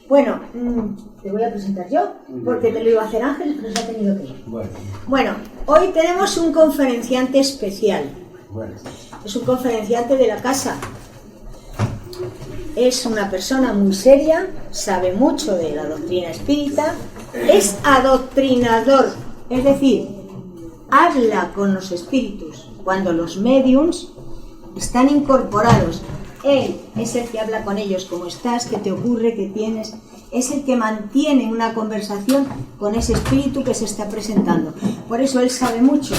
Bueno, te voy a presentar yo, porque te lo iba a hacer Ángel, pero se ha tenido que ir. Bueno, hoy tenemos un conferenciante especial. Es un conferenciante de la casa. Es una persona muy seria, sabe mucho de la doctrina espírita, es adoctrinador, es decir, habla con los espíritus cuando los médiums están incorporados. Él es el que habla con ellos, cómo estás, qué te ocurre, qué tienes. Es el que mantiene una conversación con ese espíritu que se está presentando. Por eso él sabe mucho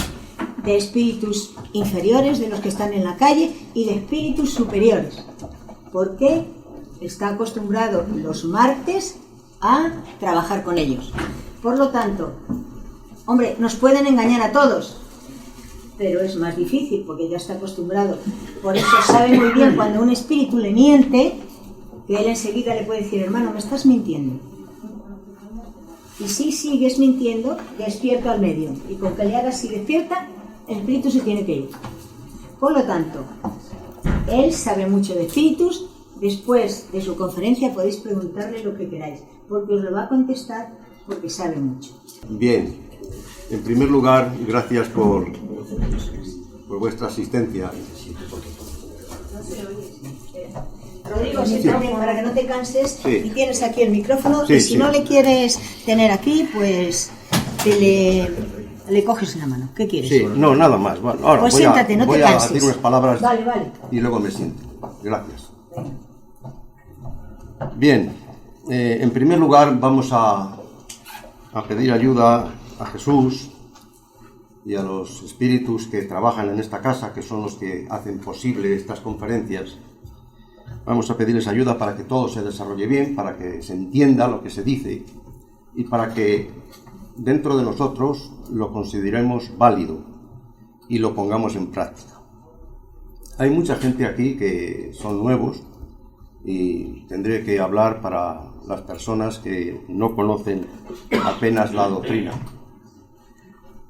de espíritus inferiores, de los que están en la calle, y de espíritus superiores. Porque está acostumbrado los martes a trabajar con ellos. Por lo tanto, hombre, nos pueden engañar a todos, pero es más difícil porque ya está acostumbrado. Por eso sabe muy bien cuando un espíritu le miente, que él enseguida le puede decir: hermano, me estás mintiendo. Y si sigues mintiendo, despierto al medio. Y con que le hagas si despierta, el espíritu se tiene que ir. Por lo tanto, él sabe mucho de espíritus. Después de su conferencia podéis preguntarle lo que queráis, porque os lo va a contestar, porque sabe mucho. Bien, en primer lugar, gracias por vuestra asistencia. Rodrigo, siéntate para que no te canses. Sí. Y tienes aquí el micrófono, Sí, y si sí. no le quieres tener aquí, pues le coges en la mano. ¿Qué quieres? Sí, no, nada más. Bueno, ahora Pues voy siéntate, no te voy canses. a decir unas palabras Vale, vale. y luego me siento. Gracias. Bien, en primer lugar vamos a pedir ayuda a Jesús y a los espíritus que trabajan en esta casa, que son los que hacen posible estas conferencias. Vamos a pedirles ayuda para que todo se desarrolle bien, para que se entienda lo que se dice y para que dentro de nosotros lo consideremos válido y lo pongamos en práctica. Hay mucha gente aquí que son nuevos y tendré que hablar para las personas que no conocen apenas la doctrina.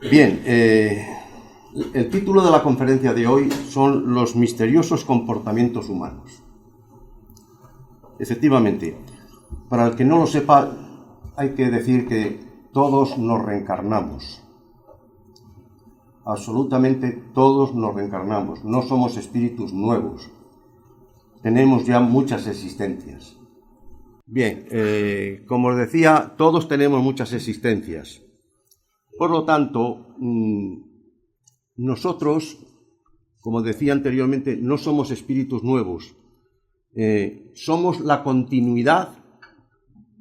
Bien, el título de la conferencia de hoy son los misteriosos comportamientos humanos. Efectivamente, para el que no lo sepa, hay que decir que todos nos reencarnamos. Absolutamente todos nos reencarnamos. No somos espíritus nuevos. Tenemos ya muchas existencias. Bien, como os decía, todos tenemos muchas existencias. Por lo tanto, nosotros, como decía anteriormente, no somos espíritus nuevos. Somos la continuidad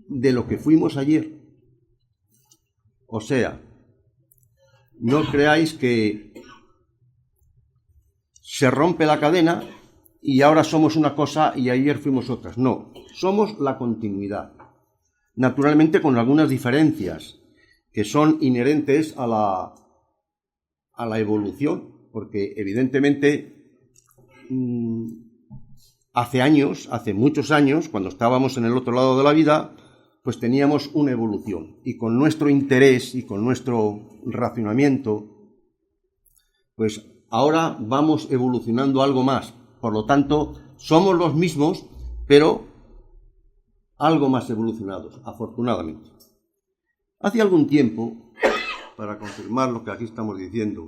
de lo que fuimos ayer. O sea, no creáis que se rompe la cadena y ahora somos una cosa y ayer fuimos otras. No, somos la continuidad. Naturalmente con algunas diferencias que son inherentes a la evolución, porque evidentemente hace muchos años, cuando estábamos en el otro lado de la vida, pues teníamos una evolución. Y con nuestro interés y con nuestro racionamiento, pues ahora vamos evolucionando algo más. Por lo tanto, somos los mismos, pero algo más evolucionados, afortunadamente. Hace algún tiempo, para confirmar lo que aquí estamos diciendo,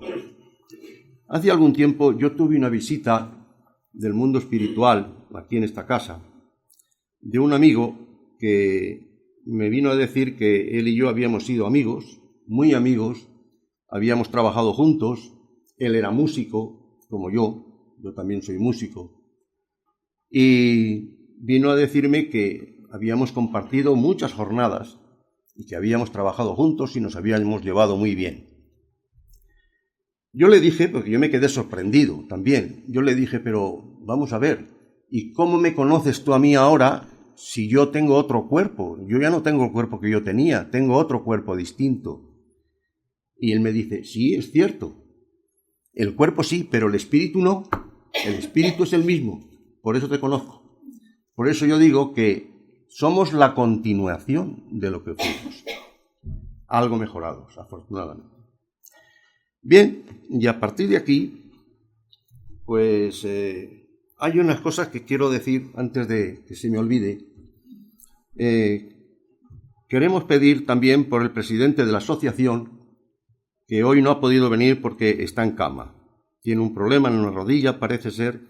hace algún tiempo yo tuve una visita del mundo espiritual, aquí en esta casa, de un amigo que me vino a decir que él y yo habíamos sido amigos, muy amigos, habíamos trabajado juntos, él era músico, como yo también soy músico, y vino a decirme que habíamos compartido muchas jornadas y que habíamos trabajado juntos y nos habíamos llevado muy bien. Yo le dije, porque yo me quedé sorprendido también, yo le dije, pero vamos a ver, ¿y cómo me conoces tú a mí ahora si yo tengo otro cuerpo? Yo ya no tengo el cuerpo que yo tenía, tengo otro cuerpo distinto. Y él me dice, sí, es cierto, el cuerpo sí, pero el espíritu no, el espíritu es el mismo, por eso te conozco. Por eso yo digo que somos la continuación de lo que fuimos, algo mejorados, afortunadamente. Bien, y a partir de aquí, pues hay unas cosas que quiero decir antes de que se me olvide. queremos pedir también por el presidente de la asociación, que hoy no ha podido venir porque está en cama. Tiene un problema en una rodilla, parece ser,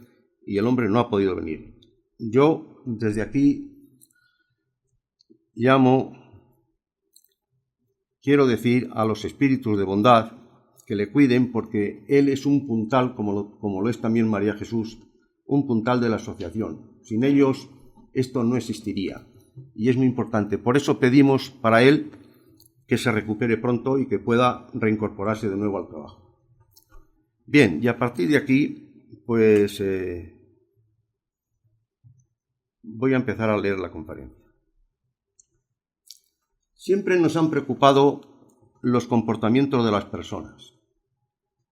y el hombre no ha podido venir. Yo, desde aquí, quiero decir a los espíritus de bondad que le cuiden, porque él es un puntal, como lo es también María Jesús, un puntal de la asociación. Sin ellos esto no existiría y es muy importante. Por eso pedimos para él que se recupere pronto y que pueda reincorporarse de nuevo al trabajo. Bien, y a partir de aquí, pues voy a empezar a leer la conferencia. Siempre nos han preocupado los comportamientos de las personas,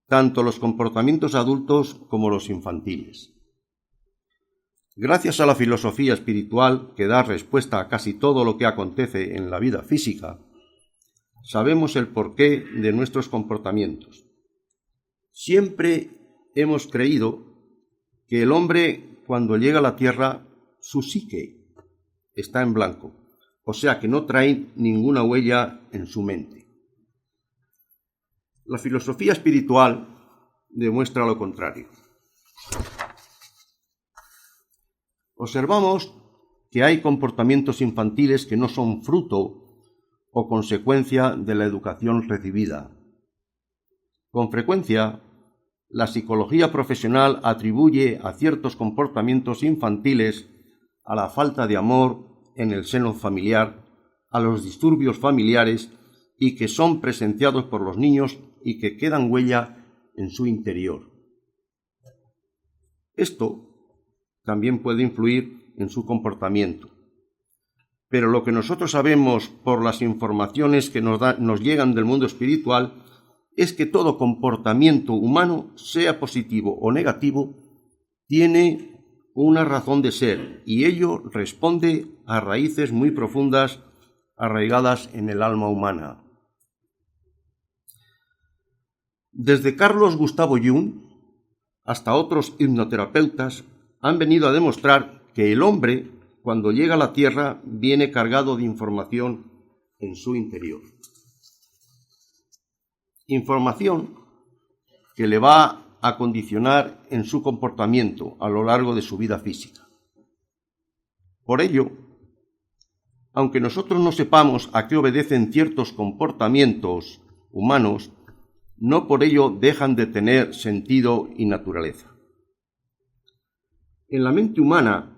tanto los comportamientos adultos como los infantiles. Gracias a la filosofía espiritual, que da respuesta a casi todo lo que acontece en la vida física, sabemos el porqué de nuestros comportamientos. Siempre hemos creído que el hombre, cuando llega a la Tierra, su psique está en blanco, o sea que no trae ninguna huella en su mente. La filosofía espiritual demuestra lo contrario. Observamos que hay comportamientos infantiles que no son fruto o consecuencia de la educación recibida. Con frecuencia, la psicología profesional atribuye a ciertos comportamientos infantiles a la falta de amor en el seno familiar, a los disturbios familiares y que son presenciados por los niños y que quedan huella en su interior. Esto también puede influir en su comportamiento. Pero lo que nosotros sabemos por las informaciones que nos llegan del mundo espiritual es que todo comportamiento humano, sea positivo o negativo, tiene una razón de ser y ello responde a raíces muy profundas arraigadas en el alma humana. Desde Carlos Gustavo Jung hasta otros hipnoterapeutas han venido a demostrar que el hombre, cuando llega a la Tierra, viene cargado de información en su interior. Información que le va a condicionar en su comportamiento a lo largo de su vida física. Por ello, aunque nosotros no sepamos a qué obedecen ciertos comportamientos humanos, no por ello dejan de tener sentido y naturaleza. En la mente humana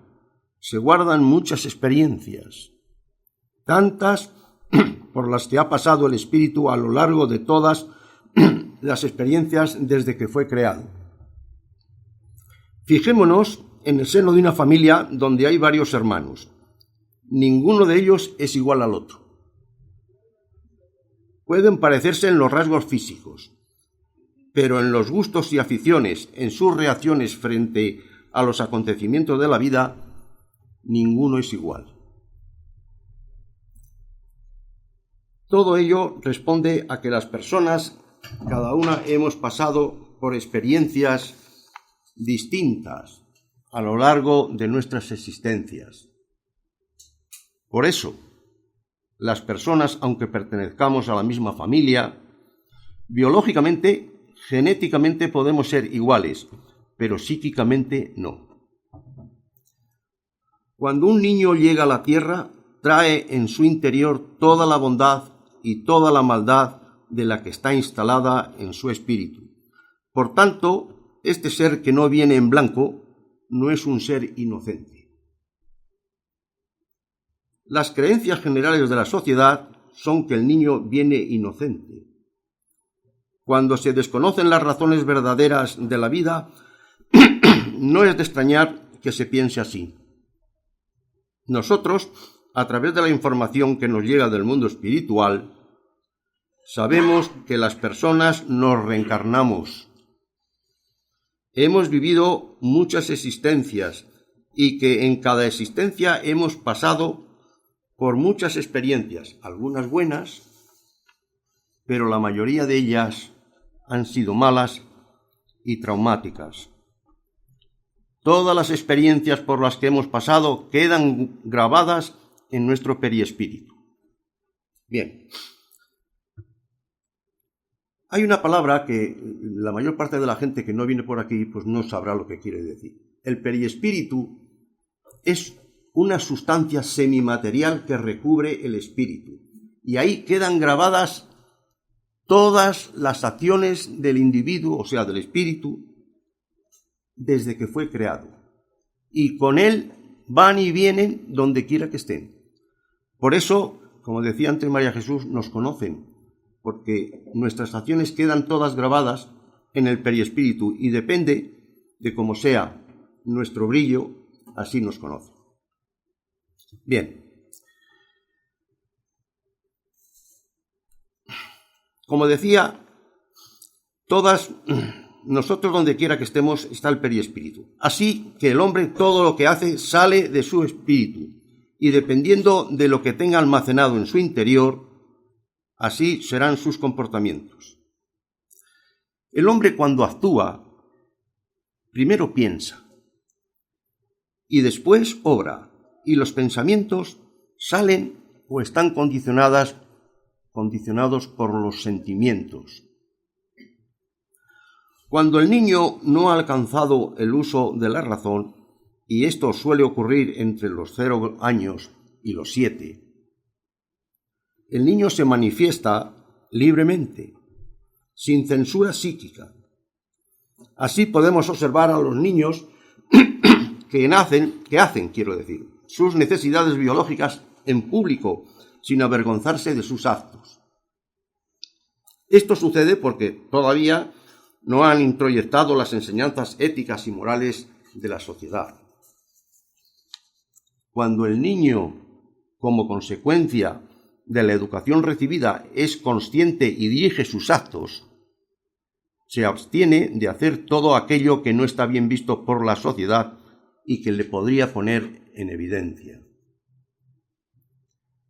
se guardan muchas experiencias, tantas por las que ha pasado el espíritu a lo largo de todas las experiencias desde que fue creado. Fijémonos en el seno de una familia donde hay varios hermanos. Ninguno de ellos es igual al otro. Pueden parecerse en los rasgos físicos, pero en los gustos y aficiones, en sus reacciones frente a los acontecimientos de la vida, ninguno es igual. Todo ello responde a que las personas, cada una hemos pasado por experiencias distintas a lo largo de nuestras existencias. Por eso, las personas, aunque pertenezcamos a la misma familia, biológicamente, genéticamente podemos ser iguales, pero psíquicamente no. Cuando un niño llega a la Tierra, trae en su interior toda la bondad y toda la maldad de la que está instalada en su espíritu. Por tanto, este ser que no viene en blanco no es un ser inocente. Las creencias generales de la sociedad son que el niño viene inocente. Cuando se desconocen las razones verdaderas de la vida, no es de extrañar que se piense así. Nosotros, a través de la información que nos llega del mundo espiritual, sabemos que las personas nos reencarnamos. Hemos vivido muchas existencias y que en cada existencia hemos pasado por muchas experiencias, algunas buenas, pero la mayoría de ellas han sido malas y traumáticas. Todas las experiencias por las que hemos pasado quedan grabadas en nuestro periespíritu. Bien. Hay una palabra que la mayor parte de la gente que no viene por aquí pues no sabrá lo que quiere decir. El periespíritu es una sustancia semimaterial que recubre el espíritu. Y ahí quedan grabadas todas las acciones del individuo, o sea, del espíritu, desde que fue creado. Y con él van y vienen donde quiera que estén. Por eso, como decía antes María Jesús, nos conocen, porque nuestras acciones quedan todas grabadas en el periespíritu y depende de cómo sea nuestro brillo, así nos conocen. Bien. Como decía, nosotros donde quiera que estemos está el periespíritu. Así que el hombre todo lo que hace sale de su espíritu y dependiendo de lo que tenga almacenado en su interior, así serán sus comportamientos. El hombre cuando actúa, primero piensa y después obra, y los pensamientos salen o están condicionados por los sentimientos. Cuando el niño no ha alcanzado el uso de la razón, y esto suele ocurrir entre los 0 años y los 7, el niño se manifiesta libremente, sin censura psíquica. Así podemos observar a los niños que hacen sus necesidades biológicas en público, sin avergonzarse de sus actos. Esto sucede porque todavía no han introyectado las enseñanzas éticas y morales de la sociedad. Cuando el niño, como consecuencia de la educación recibida, es consciente y dirige sus actos, se abstiene de hacer todo aquello que no está bien visto por la sociedad y que le podría poner en evidencia.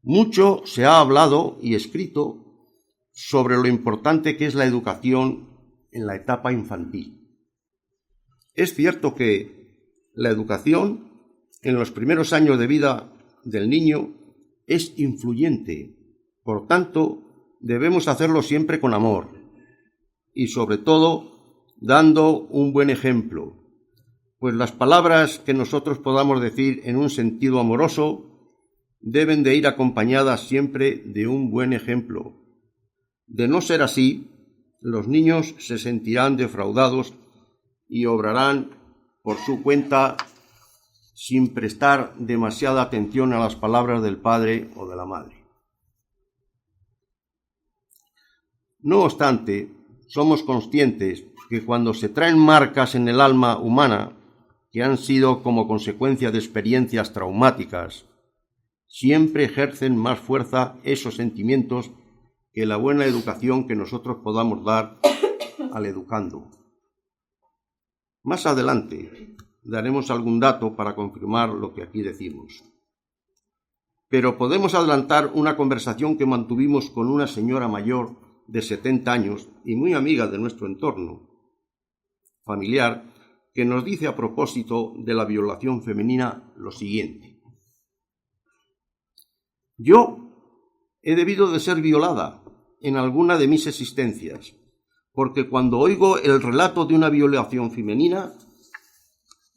Mucho se ha hablado y escrito sobre lo importante que es la educación en la etapa infantil. Es cierto que la educación en los primeros años de vida del niño es influyente, por tanto, debemos hacerlo siempre con amor y sobre todo dando un buen ejemplo, pues las palabras que nosotros podamos decir en un sentido amoroso deben de ir acompañadas siempre de un buen ejemplo. De no ser así, los niños se sentirán defraudados y obrarán por su cuenta sin prestar demasiada atención a las palabras del padre o de la madre. No obstante, somos conscientes que cuando se traen marcas en el alma humana que han sido como consecuencia de experiencias traumáticas, siempre ejercen más fuerza esos sentimientos que la buena educación que nosotros podamos dar al educando. Más adelante daremos algún dato para confirmar lo que aquí decimos. Pero podemos adelantar una conversación que mantuvimos con una señora mayor de 70 años y muy amiga de nuestro entorno familiar, que nos dice a propósito de la violación femenina lo siguiente. Yo he debido de ser violada en alguna de mis existencias, porque cuando oigo el relato de una violación femenina,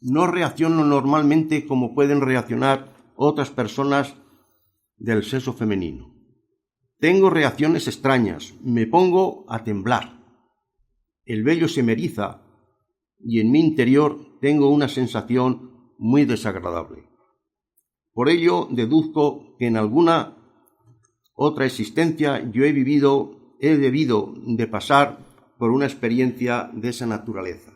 no reacciono normalmente como pueden reaccionar otras personas del sexo femenino. Tengo reacciones extrañas, me pongo a temblar, el vello se me eriza y en mi interior tengo una sensación muy desagradable. Por ello deduzco que en alguna otra existencia yo he debido de pasar por una experiencia de esa naturaleza.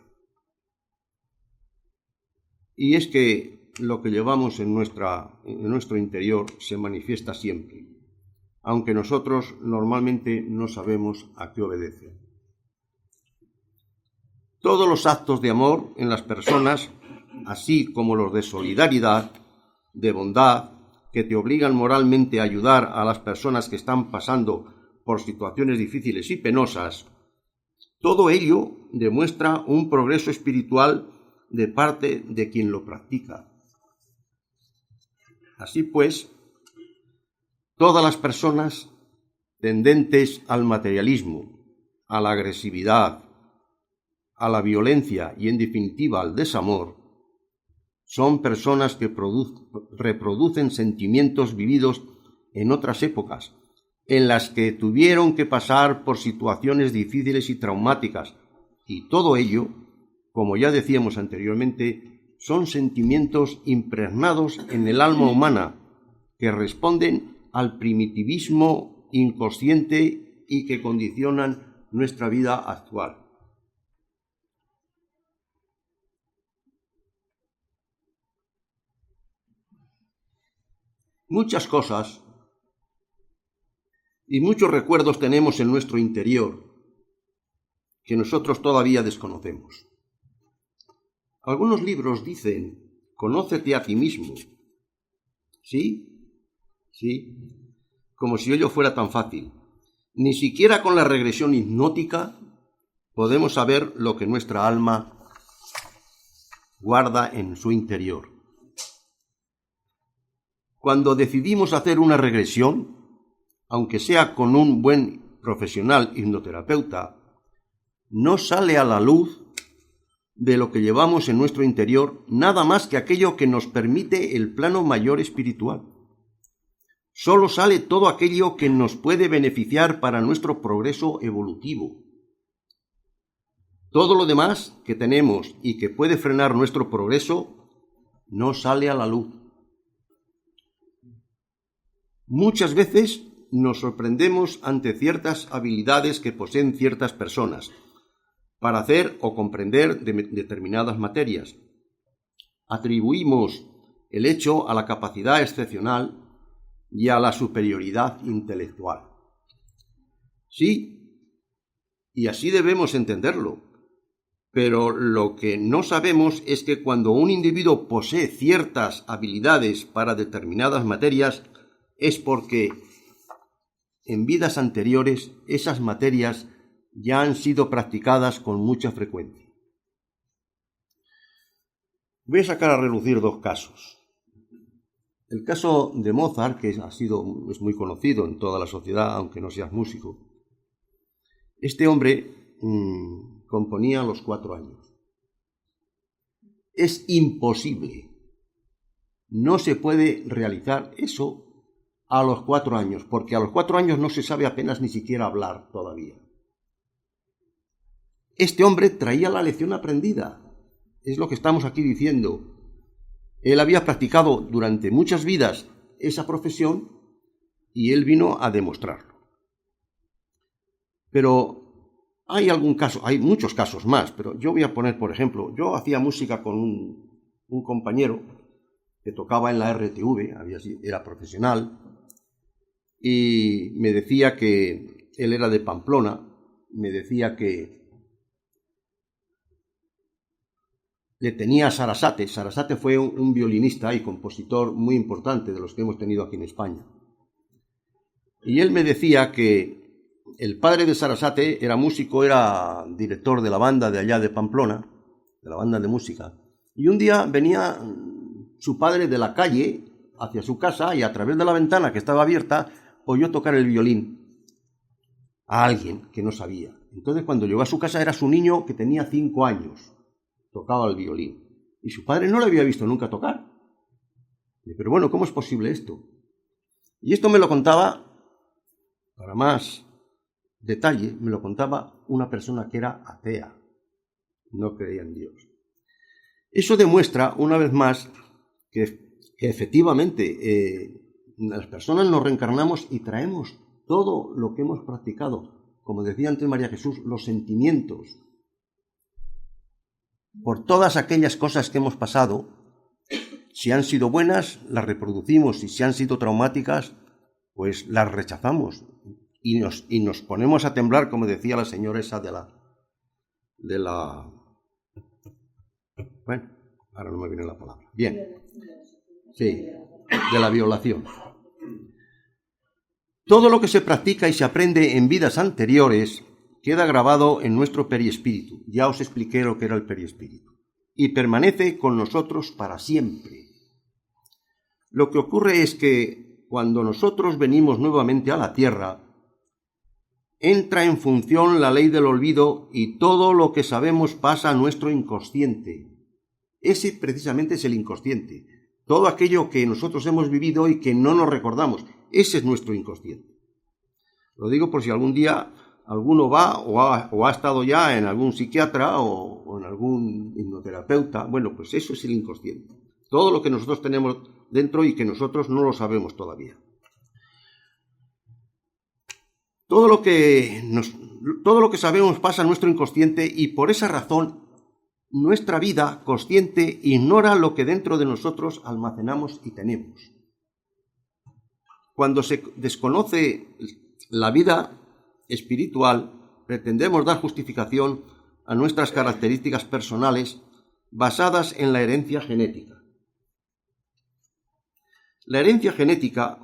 Y es que lo que llevamos en nuestro interior se manifiesta siempre, aunque nosotros normalmente no sabemos a qué obedece. Todos los actos de amor en las personas, así como los de solidaridad, de bondad, que te obligan moralmente a ayudar a las personas que están pasando por situaciones difíciles y penosas, todo ello demuestra un progreso espiritual de parte de quien lo practica. Así pues, todas las personas tendentes al materialismo, a la agresividad, a la violencia y, en definitiva, al desamor, son personas que reproducen sentimientos vividos en otras épocas, en las que tuvieron que pasar por situaciones difíciles y traumáticas, y todo ello, como ya decíamos anteriormente, son sentimientos impregnados en el alma humana, que responden al primitivismo inconsciente y que condicionan nuestra vida actual. Muchas cosas y muchos recuerdos tenemos en nuestro interior que nosotros todavía desconocemos. Algunos libros dicen, conócete a ti mismo. ¿Sí? Sí. Como si ello fuera tan fácil. Ni siquiera con la regresión hipnótica podemos saber lo que nuestra alma guarda en su interior. Cuando decidimos hacer una regresión, aunque sea con un buen profesional hipnoterapeuta, no sale a la luz de lo que llevamos en nuestro interior nada más que aquello que nos permite el plano mayor espiritual. Solo sale todo aquello que nos puede beneficiar para nuestro progreso evolutivo. Todo lo demás que tenemos y que puede frenar nuestro progreso no sale a la luz. Muchas veces nos sorprendemos ante ciertas habilidades que poseen ciertas personas para hacer o comprender determinadas materias. Atribuimos el hecho a la capacidad excepcional y a la superioridad intelectual. Sí, y así debemos entenderlo, pero lo que no sabemos es que cuando un individuo posee ciertas habilidades para determinadas materias, es porque en vidas anteriores esas materias ya han sido practicadas con mucha frecuencia. Voy a sacar a relucir dos casos. El caso de Mozart, que es muy conocido en toda la sociedad, aunque no seas músico. Este hombre componía a los 4 años. Es imposible. No se puede realizar eso a los 4 años, porque a los 4 años no se sabe apenas ni siquiera hablar todavía. Este hombre traía la lección aprendida, es lo que estamos aquí diciendo. Él había practicado durante muchas vidas esa profesión y él vino a demostrarlo. Pero hay muchos casos más, pero yo voy a poner, por ejemplo, yo hacía música con un compañero que tocaba en la RTV, era profesional, y me decía que él era de Pamplona, me decía que le tenía a Sarasate. Sarasate fue un violinista y compositor muy importante de los que hemos tenido aquí en España. Y él me decía que el padre de Sarasate era músico, era director de la banda de allá de Pamplona, de la banda de música. Y un día venía su padre de la calle hacia su casa y a través de la ventana que estaba abierta oyó tocar el violín a alguien que no sabía. Entonces cuando llegó a su casa era su niño que tenía 5 años. Tocaba el violín. Y su padre no le había visto nunca tocar. Pero bueno, ¿cómo es posible esto? Y esto me lo contaba, para más detalle, me lo contaba una persona que era atea. No creía en Dios. Eso demuestra, una vez más, que efectivamente las personas nos reencarnamos y traemos todo lo que hemos practicado. Como decía antes María Jesús, los sentimientos. Por todas aquellas cosas que hemos pasado, si han sido buenas, las reproducimos, y si han sido traumáticas, pues las rechazamos y nos ponemos a temblar, como decía la señora esa bueno, ahora no me viene la palabra. Bien, sí, de la violación. Todo lo que se practica y se aprende en vidas anteriores queda grabado en nuestro perispíritu. Ya os expliqué lo que era el perispíritu. Y permanece con nosotros para siempre. Lo que ocurre es que cuando nosotros venimos nuevamente a la tierra, entra en función la ley del olvido y todo lo que sabemos pasa a nuestro inconsciente. Ese precisamente es el inconsciente. Todo aquello que nosotros hemos vivido y que no nos recordamos, ese es nuestro inconsciente. Lo digo por si algún día alguno va o ha estado ya en algún psiquiatra o en algún hipnoterapeuta. Bueno, pues eso es el inconsciente. Todo lo que nosotros tenemos dentro y que nosotros no lo sabemos todavía. Todo lo que sabemos pasa a nuestro inconsciente y por esa razón nuestra vida consciente ignora lo que dentro de nosotros almacenamos y tenemos. Cuando se desconoce la vida espiritual, pretendemos dar justificación a nuestras características personales basadas en la herencia genética. La herencia genética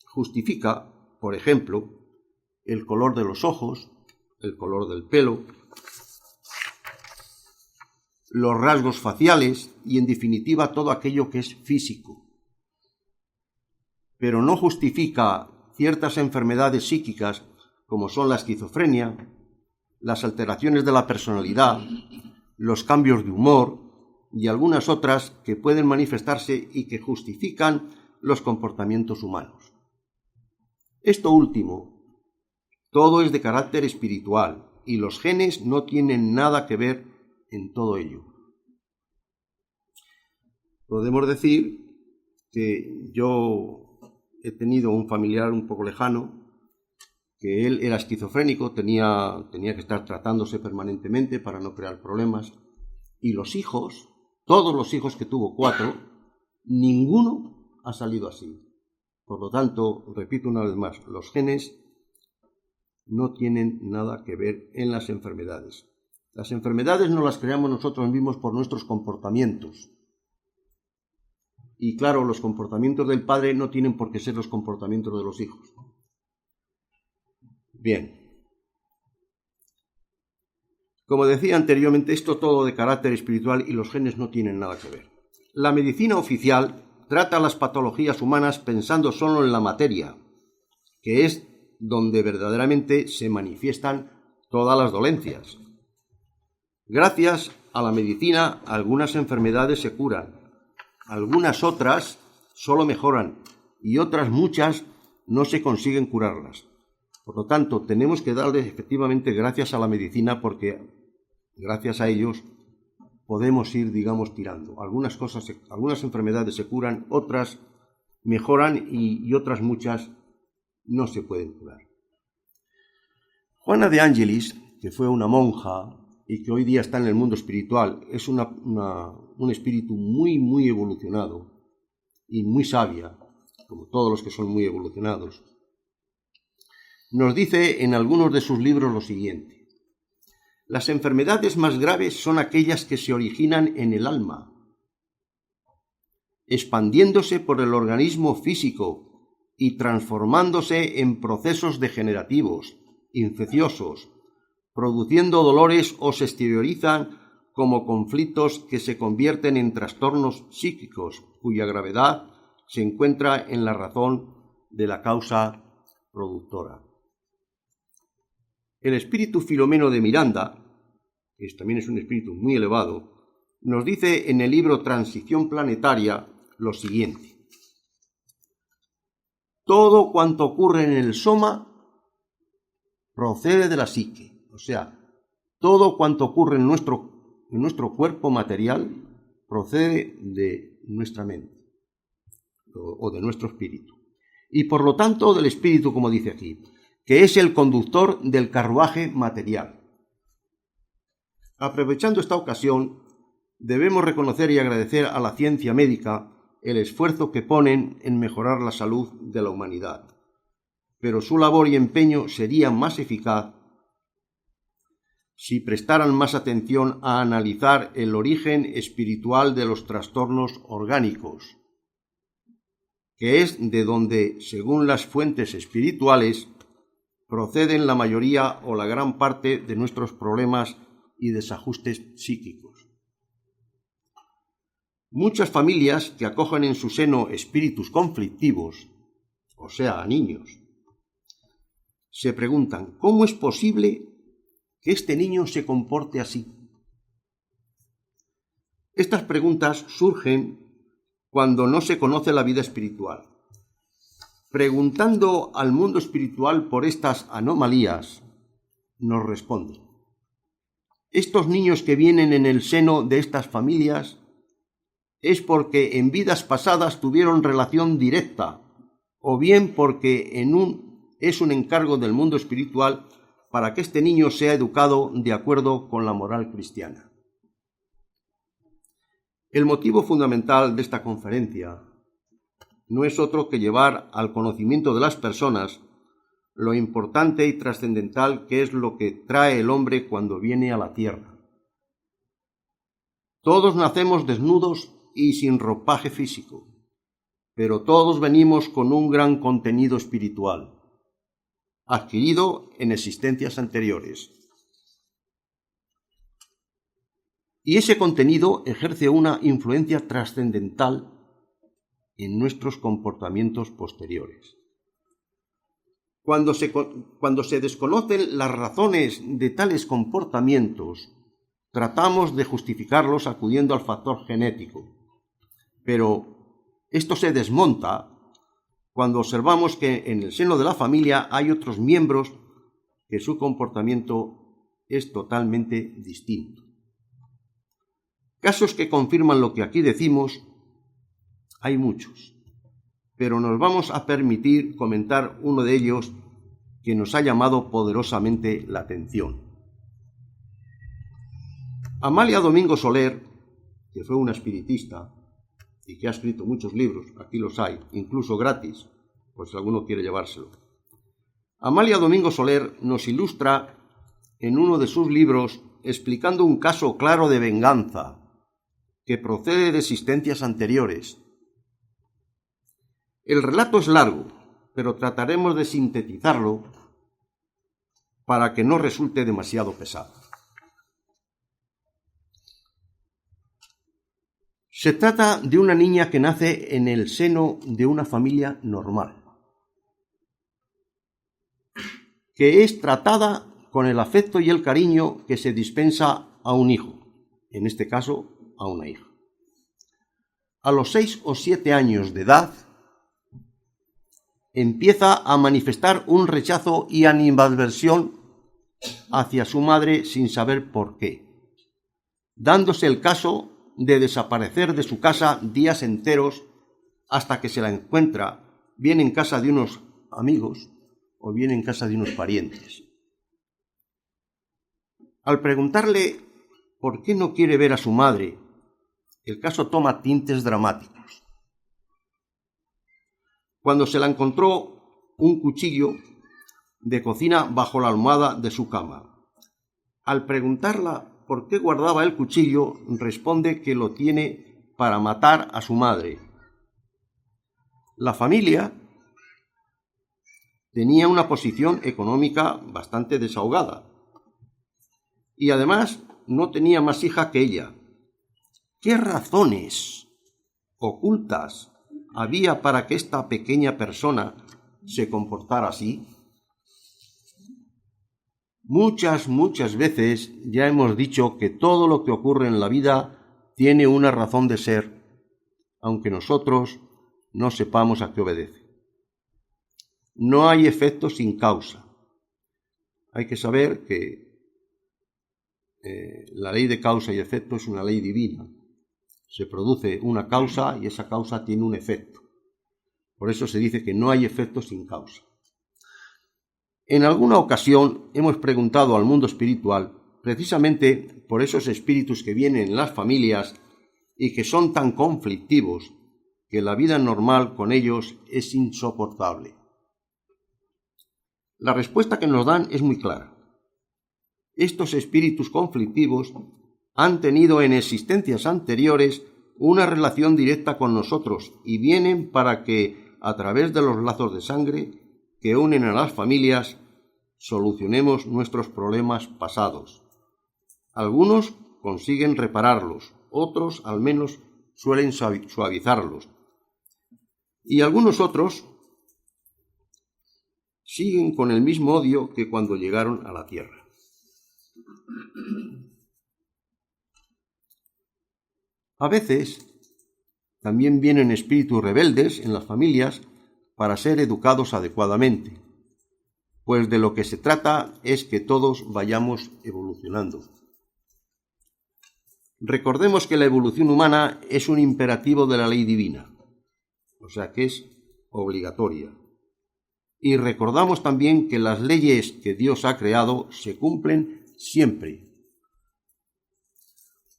justifica, por ejemplo, el color de los ojos, el color del pelo, los rasgos faciales y, en definitiva, todo aquello que es físico. Pero no justifica ciertas enfermedades psíquicas como son la esquizofrenia, las alteraciones de la personalidad, los cambios de humor y algunas otras que pueden manifestarse y que justifican los comportamientos humanos. Esto último, todo es de carácter espiritual y los genes no tienen nada que ver en todo ello. Podemos decir que yo he tenido un familiar un poco lejano, que él era esquizofrénico, tenía que estar tratándose permanentemente para no crear problemas, y los hijos, todos los hijos que tuvo, 4, ninguno ha salido así. Por lo tanto, repito una vez más, los genes no tienen nada que ver en las enfermedades. Las enfermedades no las creamos nosotros mismos por nuestros comportamientos. Y claro, los comportamientos del padre no tienen por qué ser los comportamientos de los hijos. Bien. Como decía anteriormente, esto todo de carácter espiritual y los genes no tienen nada que ver. La medicina oficial trata las patologías humanas pensando solo en la materia, que es donde verdaderamente se manifiestan todas las dolencias. Gracias a la medicina, algunas enfermedades se curan, algunas otras solo mejoran y otras muchas no se consiguen curarlas. Por lo tanto, tenemos que darles efectivamente gracias a la medicina porque gracias a ellos podemos ir, tirando. Algunas enfermedades se curan, otras mejoran y otras muchas no se pueden curar. Juana de Ángelis, que fue una monja y que hoy día está en el mundo espiritual, es un espíritu muy, muy evolucionado y muy sabia, como todos los que son muy evolucionados. Nos dice en algunos de sus libros lo siguiente: las enfermedades más graves son aquellas que se originan en el alma, expandiéndose por el organismo físico y transformándose en procesos degenerativos, infecciosos, produciendo dolores o se exteriorizan como conflictos que se convierten en trastornos psíquicos, cuya gravedad se encuentra en la razón de la causa productora. El espíritu Filomeno de Miranda, que también es un espíritu muy elevado, nos dice en el libro Transición Planetaria lo siguiente: todo cuanto ocurre en el soma procede de la psique, o sea, todo cuanto ocurre en nuestro cuerpo material procede de nuestra mente o de nuestro espíritu, y por lo tanto del espíritu, como dice aquí, que es el conductor del carruaje material. Aprovechando esta ocasión, debemos reconocer y agradecer a la ciencia médica el esfuerzo que ponen en mejorar la salud de la humanidad, pero su labor y empeño sería más eficaz si prestaran más atención a analizar el origen espiritual de los trastornos orgánicos, que es de donde, según las fuentes espirituales, proceden la mayoría o la gran parte de nuestros problemas y desajustes psíquicos. Muchas familias que acogen en su seno espíritus conflictivos o sea, a niños. Se preguntan, ¿cómo es posible que este niño se comporte así? Estas preguntas surgen cuando no se conoce la vida espiritual. Preguntando al mundo espiritual por estas anomalías, nos responden: estos niños que vienen en el seno de estas familias es porque en vidas pasadas tuvieron relación directa, o bien porque es un encargo del mundo espiritual para que este niño sea educado de acuerdo con la moral cristiana. El motivo fundamental de esta conferencia no es otro que llevar al conocimiento de las personas lo importante y trascendental que es lo que trae el hombre cuando viene a la tierra. Todos nacemos desnudos y sin ropaje físico, pero todos venimos con un gran contenido espiritual, adquirido en existencias anteriores. Y ese contenido ejerce una influencia trascendental en nuestros comportamientos posteriores. Cuando se desconocen las razones de tales comportamientos, tratamos de justificarlos acudiendo al factor genético. Pero esto se desmonta cuando observamos que en el seno de la familia hay otros miembros que su comportamiento es totalmente distinto. Casos que confirman lo que aquí decimos hay muchos, pero nos vamos a permitir comentar uno de ellos que nos ha llamado poderosamente la atención. Amalia Domingo Soler, que fue una espiritista y que ha escrito muchos libros, aquí los hay, incluso gratis, por si alguno quiere llevárselo. Amalia Domingo Soler nos ilustra en uno de sus libros explicando un caso claro de venganza que procede de existencias anteriores. El relato es largo, pero trataremos de sintetizarlo para que no resulte demasiado pesado. Se trata de una niña que nace en el seno de una familia normal, que es tratada con el afecto y el cariño que se dispensa a un hijo, en este caso a una hija. A los 6 o 7 años de edad, empieza a manifestar un rechazo y animadversión hacia su madre sin saber por qué, dándose el caso de desaparecer de su casa días enteros hasta que se la encuentra bien en casa de unos amigos o bien en casa de unos parientes. Al preguntarle por qué no quiere ver a su madre, el caso toma tintes dramáticos. Cuando se la encontró un cuchillo de cocina bajo la almohada de su cama. Al preguntarla por qué guardaba el cuchillo, responde que lo tiene para matar a su madre. La familia tenía una posición económica bastante desahogada y además no tenía más hija que ella. ¿Qué razones ocultas había para que esta pequeña persona se comportara así? Muchas veces ya hemos dicho que todo lo que ocurre en la vida tiene una razón de ser, aunque nosotros no sepamos a qué obedece. No hay efecto sin causa. Hay que saber que la ley de causa y efecto es una ley divina. Se produce una causa y esa causa tiene un efecto. Por eso se dice que no hay efecto sin causa. En alguna ocasión hemos preguntado al mundo espiritual, precisamente por esos espíritus que vienen en las familias y que son tan conflictivos que la vida normal con ellos es insoportable. La respuesta que nos dan es muy clara. Estos espíritus conflictivos han tenido en existencias anteriores una relación directa con nosotros y vienen para que, a través de los lazos de sangre que unen a las familias, solucionemos nuestros problemas pasados. Algunos consiguen repararlos, otros al menos suelen suavizarlos. Y algunos otros siguen con el mismo odio que cuando llegaron a la tierra. A veces también vienen espíritus rebeldes en las familias para ser educados adecuadamente, pues de lo que se trata es que todos vayamos evolucionando. Recordemos que la evolución humana es un imperativo de la ley divina, o sea que es obligatoria. Y recordamos también que las leyes que Dios ha creado se cumplen siempre,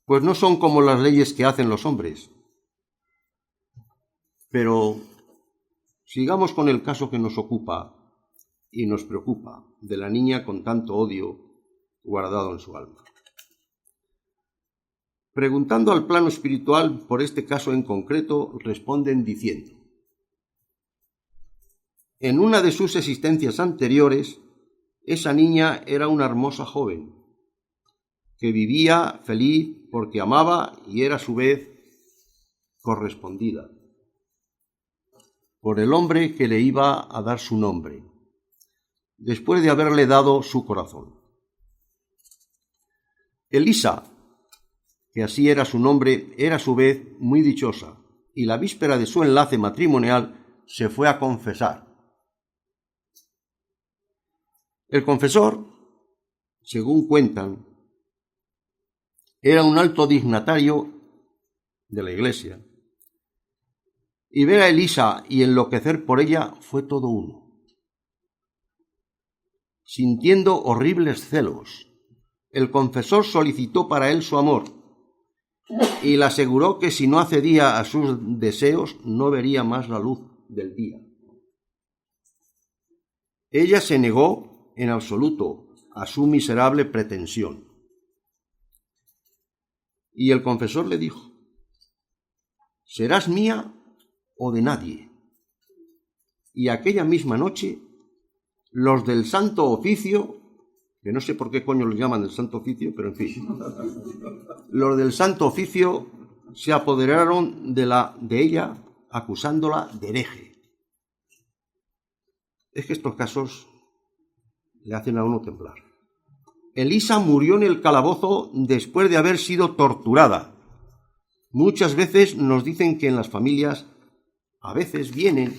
pues no son como las leyes que hacen los hombres. Pero sigamos con el caso que nos ocupa y nos preocupa, de la niña con tanto odio guardado en su alma. Preguntando al plano espiritual por este caso en concreto, responden diciendo: en una de sus existencias anteriores, esa niña era una hermosa joven, que vivía feliz porque amaba y era a su vez correspondida por el hombre que le iba a dar su nombre, después de haberle dado su corazón. Elisa, que así era su nombre, era a su vez muy dichosa, y la víspera de su enlace matrimonial se fue a confesar. El confesor, según cuentan, era un alto dignatario de la iglesia, y ver a Elisa y enloquecer por ella fue todo uno. Sintiendo horribles celos, el confesor solicitó para él su amor y le aseguró que si no accedía a sus deseos no vería más la luz del día. Ella se negó en absoluto a su miserable pretensión. Y el confesor le dijo: serás mía o de nadie. Y aquella misma noche, los del Santo Oficio, que no sé por qué coño los llaman del Santo Oficio, pero en fin, los del Santo Oficio se apoderaron de ella acusándola de hereje. Es que estos casos le hacen a uno temblar. Elisa murió en el calabozo después de haber sido torturada. Muchas veces nos dicen que en las familias a veces vienen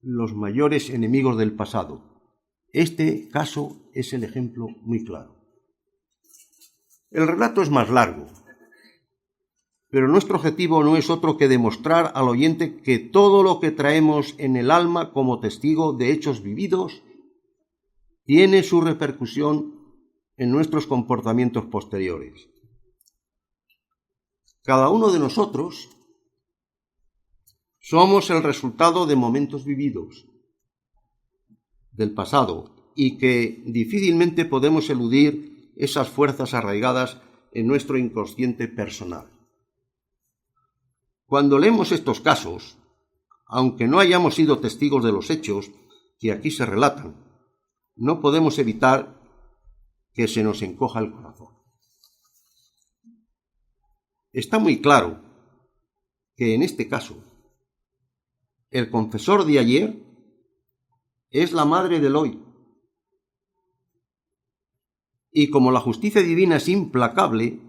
los mayores enemigos del pasado. Este caso es el ejemplo muy claro. El relato es más largo, pero nuestro objetivo no es otro que demostrar al oyente que todo lo que traemos en el alma como testigo de hechos vividos tiene su repercusión en nuestros comportamientos posteriores. Cada uno de nosotros somos el resultado de momentos vividos del pasado y que difícilmente podemos eludir esas fuerzas arraigadas en nuestro inconsciente personal. Cuando leemos estos casos, aunque no hayamos sido testigos de los hechos que aquí se relatan, no podemos evitar que se nos encoja el corazón. Está muy claro que en este caso el confesor de ayer es la madre del hoy. Y como la justicia divina es implacable,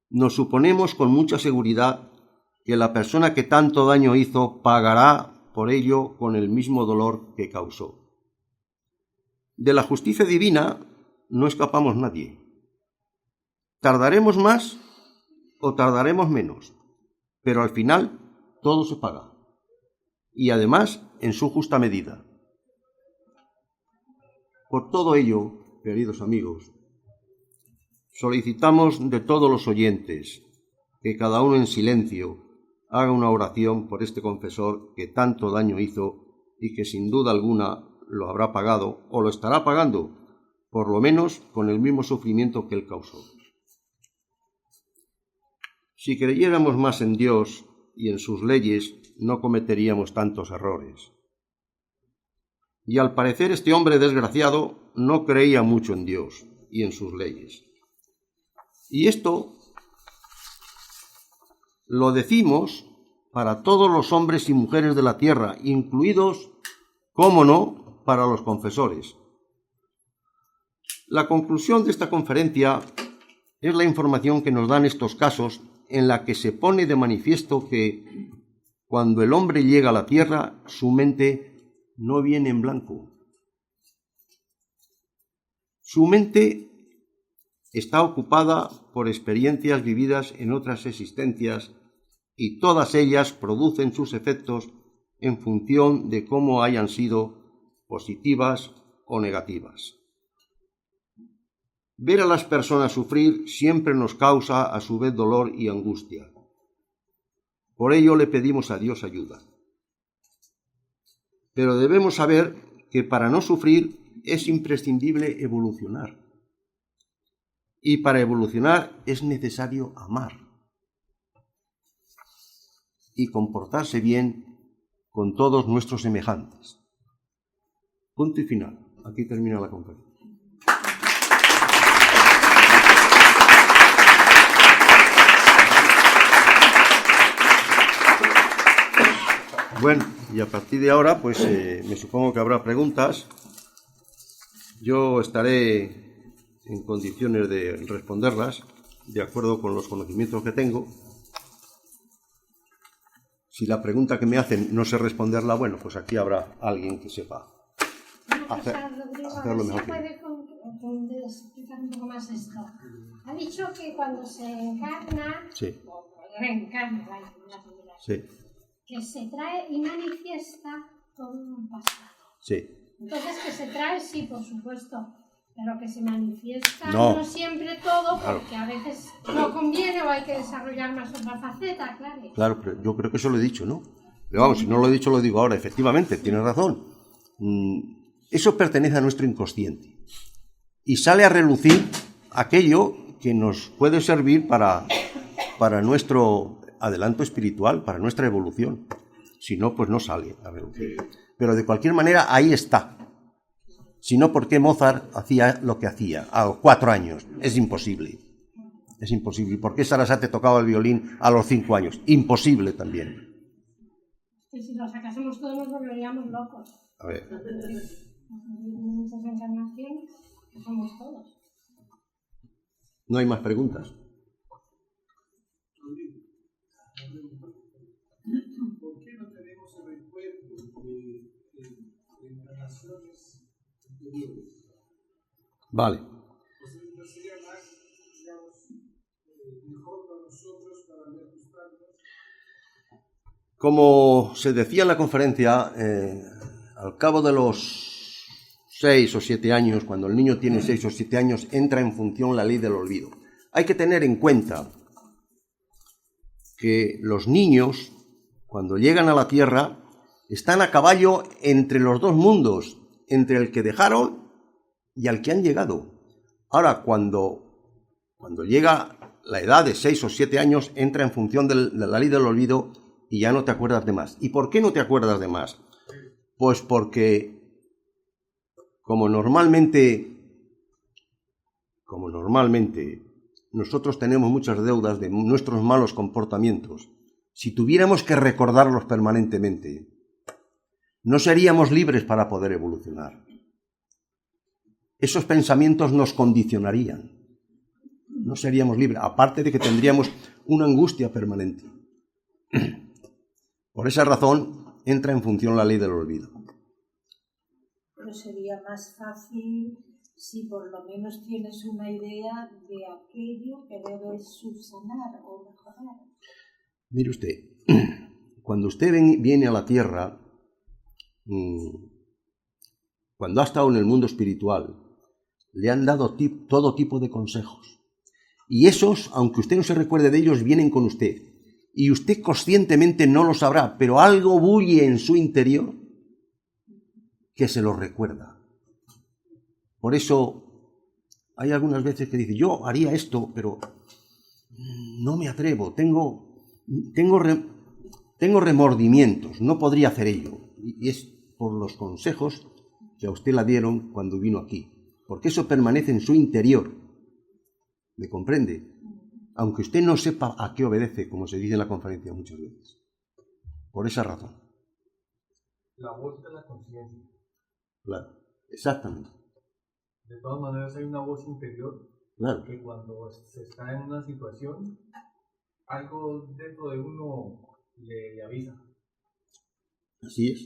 nos suponemos con mucha seguridad que la persona que tanto daño hizo pagará por ello con el mismo dolor que causó. De la justicia divina no escapamos nadie. Tardaremos más o tardaremos menos, pero al final todo se paga. Y además en su justa medida. Por todo ello, queridos amigos, solicitamos de todos los oyentes que cada uno en silencio haga una oración por este confesor que tanto daño hizo y que sin duda alguna lo habrá pagado o lo estará pagando, por lo menos con el mismo sufrimiento que él causó. Si creyéramos más en Dios y en sus leyes, no cometeríamos tantos errores. Y al parecer este hombre desgraciado no creía mucho en Dios y en sus leyes. Y esto lo decimos para todos los hombres y mujeres de la tierra, incluidos, cómo no, para los confesores. La conclusión de esta conferencia es la información que nos dan estos casos, en la que se pone de manifiesto que cuando el hombre llega a la tierra, su mente no viene en blanco. Su mente está ocupada por experiencias vividas en otras existencias y todas ellas producen sus efectos en función de cómo hayan sido positivas o negativas. Ver a las personas sufrir siempre nos causa a su vez dolor y angustia. Por ello le pedimos a Dios ayuda. Pero debemos saber que para no sufrir es imprescindible evolucionar. Y para evolucionar es necesario amar y comportarse bien con todos nuestros semejantes. Punto y final. Aquí termina la conferencia. Bueno, y a partir de ahora, pues me supongo que habrá preguntas. Yo estaré en condiciones de responderlas, de acuerdo con los conocimientos que tengo. Si la pregunta que me hacen no sé responderla, bueno, pues aquí habrá alguien que sepa hacerlo mejor. ¿Puede explicar un poco más esto? Ha dicho que cuando se encarna, sí, o reencarna, sí, que se trae y manifiesta todo un pasado. sí. Entonces, que se trae, sí, por supuesto, pero que se manifiesta No. no siempre todo, Claro. porque a veces no conviene o hay que desarrollar más otra faceta, claro. Claro, pero yo creo que eso lo he dicho, ¿no? Pero vamos, si no lo he dicho, lo digo ahora. Efectivamente, tienes razón. Eso pertenece a nuestro inconsciente. Y sale a relucir aquello que nos puede servir para nuestro adelanto espiritual, para nuestra evolución. Si no, pues no sale a relucir. Pero de cualquier manera, ahí está. Si no, ¿por qué Mozart hacía lo que hacía a los 4 años? Es imposible. Es imposible. ¿Y por qué Sarasate tocaba el violín a los 5 años? Imposible también. Que si lo sacásemos todos nos volveríamos locos. A ver. Muchas encarnaciones, que somos todos. ¿No hay más preguntas? ¿Por qué no tenemos el recuerdo de encarnaciones anteriores? Vale. Pues no sería más, digamos, mejor para nosotros para reajustarnos. Como se decía en la conferencia, al cabo de los 6 o 7 años, cuando el niño tiene 6 o 7 años, entra en función la ley del olvido. Hay que tener en cuenta que los niños, cuando llegan a la Tierra, están a caballo entre los dos mundos, entre el que dejaron y al que han llegado. Ahora, cuando llega la edad de 6 o 7 años, entra en función de la ley del olvido y ya no te acuerdas de más. ¿Y por qué no te acuerdas de más? Pues porque, como normalmente nosotros tenemos muchas deudas de nuestros malos comportamientos, si tuviéramos que recordarlos permanentemente, no seríamos libres para poder evolucionar. Esos pensamientos nos condicionarían. No seríamos libres, aparte de que tendríamos una angustia permanente. Por esa razón entra en función la ley del olvido. Pero sería más fácil si por lo menos tienes una idea de aquello que debes subsanar o mejorar. Mire usted, cuando usted viene a la Tierra, cuando ha estado en el mundo espiritual, le han dado todo tipo de consejos. Y esos, aunque usted no se recuerde de ellos, vienen con usted. Y usted conscientemente no lo sabrá, pero algo bulle en su interior que se lo recuerda. Por eso hay algunas veces que dice, yo haría esto, pero no me atrevo, tengo remordimientos, no podría hacer ello. Y es por los consejos que a usted la dieron cuando vino aquí, porque eso permanece en su interior. ¿Me comprende? Aunque usted no sepa a qué obedece, como se dice en la conferencia muchas veces. Por esa razón. La vuelta a la conciencia. Claro, exactamente. De todas maneras hay una voz interior Claro. que cuando se está en una situación, algo dentro de uno le avisa. Así es.